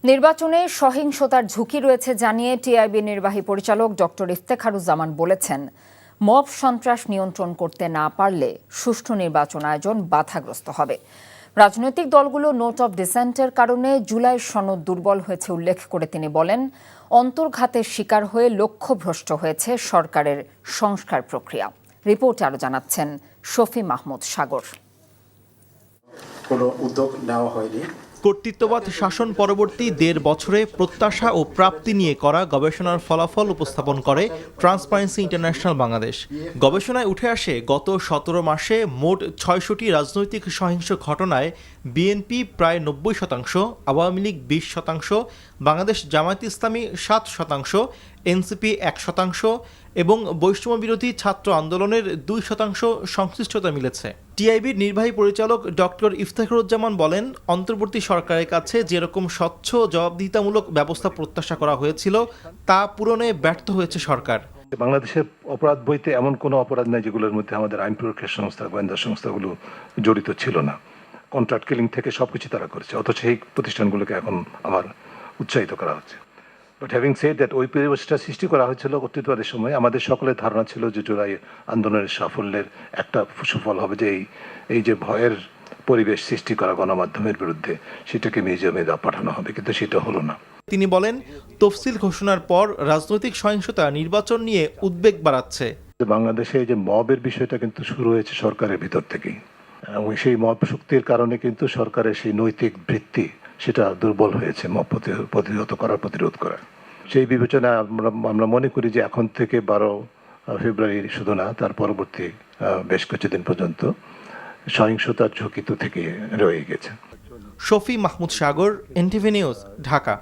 নির্বাচনে সহিংসতার ঝুঁকি রয়েছে জানিয়ে টিআইবি নির্বাহী পরিচালক ডক্টর ইফতেখারুজ্জামান বলেছেন, মব সন্ত্রাস নিয়ন্ত্রণ করতে না পারলে সুষ্ঠু নির্বাচন আয়োজন বাধাগ্রস্ত হবে। রাজনৈতিক দলগুলো নোট অফ ডিসেন্টের কারণে জুলাই সনদ দুর্বল হয়েছে উল্লেখ করে তিনি বলেন, অন্তর্ঘাতের শিকার হয়ে লক্ষ্যভ্রষ্ট হয়েছে সরকারের সংস্কার প্রক্রিয়া। রিপোর্ট আরও জানাচ্ছেন শফি মাহমুদ সাগর। কোনো উদ্যোগ নেওয়া হয়নি। কর্তৃত্ববাদ শাসন পরবর্তী ১.৫ বছরে প্রত্যাশা ও প্রাপ্তি নিয়ে করা গবেষণার ফলাফল উপস্থাপন করে ট্রান্সপারেন্সি ইন্টারন্যাশনাল বাংলাদেশ। গবেষণায় উঠে আসে, গত ১৭ মাসে মোট ৬০০টি রাজনৈতিক সহিংস ঘটনায় বিএনপি প্রায় ৯০%, আওয়ামী লীগ ২০%, বাংলাদেশ জামায়াত ইসলামী ৭%, এনসিপি ১% এবং বৈষম্য বিরোধী ছাত্র আন্দোলনের ২% সংশ্লিষ্টতা মিলেছে। টিআইবির নির্বাহী পরিচালক ডক্টর ইফতেখারুজ্জামান বলেন, অন্তর্বর্তী সরকারের কাছে যেরকম স্বচ্ছ জবাবদিহিতামূলক ব্যবস্থা প্রত্যাশা করা হয়েছিল তা পূরণে ব্যর্থ হয়েছে সরকার। বাংলাদেশের অপরাধ বইতে এমন কোনো অপরাধ নাই যেগুলোর মধ্যে আমাদের আইন প্রয়োগের সংস্থা, গোয়েন্দা সংস্থাগুলো জড়িত ছিল না। কন্ট্রাক্ট কিলিং থেকে সবকিছু তারা করেছে, অথচ এই প্রতিষ্ঠানগুলোকে এখন আবার উৎসাহিত করা হচ্ছে। বাট হ্যাভিং সেড দ্যাট, ওই পরিবেশটা সৃষ্টি করা হয়েছিল কর্তৃত্ববাদের সময়। আমাদের সকলের ধারণা ছিল যে জুলাই আন্দোলনের সাফল্যের একটা সুফল হবে যে এই যে ভয়ের পরিবেশ সৃষ্টি করা গণমাধ্যমের বিরুদ্ধে, সেটাকে মিউজিয়ামে পাঠানো হবে, কিন্তু সেটা হলো না। তিনি বলেন, তফসিল ঘোষণার পর রাজনৈতিক সহিংসতা নির্বাচন নিয়ে উদ্বেগ বাড়াচ্ছে। বাংলাদেশে এই যে মবের বিষয়টা কিন্তু শুরু হয়েছে সরকারের ভিতর থেকেই, এবং সেই মব শক্তির কারণে কিন্তু সরকারের সেই নৈতিক বৃত্তি সেটা দুর্বল হয়েছে, মব প্রতিহত করার, প্রতিরোধ করার। সেই বিবেচনায় আমরা মনে করি যে এখন থেকে ১২ ফেব্রুয়ারি শুধু না, তার পরবর্তী বেশ কিছুদিন পর্যন্ত সহিংসতার ঝুঁকি তো থেকে রয়ে গেছে। শফি মাহমুদ সাগর, এনটিভি নিউজ, ঢাকা।